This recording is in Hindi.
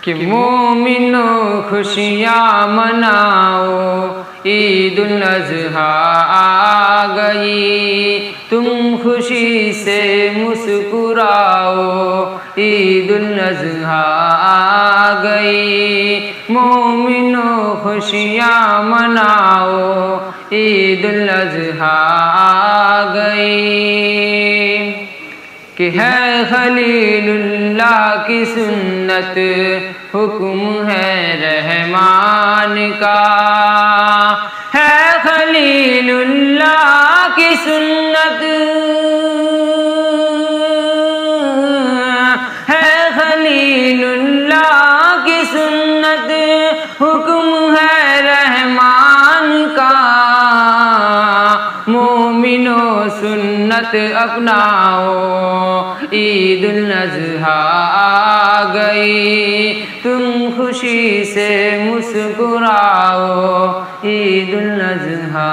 कि मोमिनो खुशियाँ मनाओ, ईदुल अज़हा आ गई, तुम खुशी से मुस्कुराओ, ईदुल अज़हा आ गई। मोमिनो खुशियाँ मनाओ, ईदुल अज़हा आ गई। कि है खलीलुल्लाह की सुन्नत, हुक्म है रहमान का। है खलीलुल्लाह की सुन्नत, है खलीलुल्लाह की सुन्नत, हुक्म है रहमान का। मोमिनो सुन्नत अपनाओ, ईदुल अज़हा आ गई, तुम खुशी से मुस्कुराओ, ईदुल अज़हा।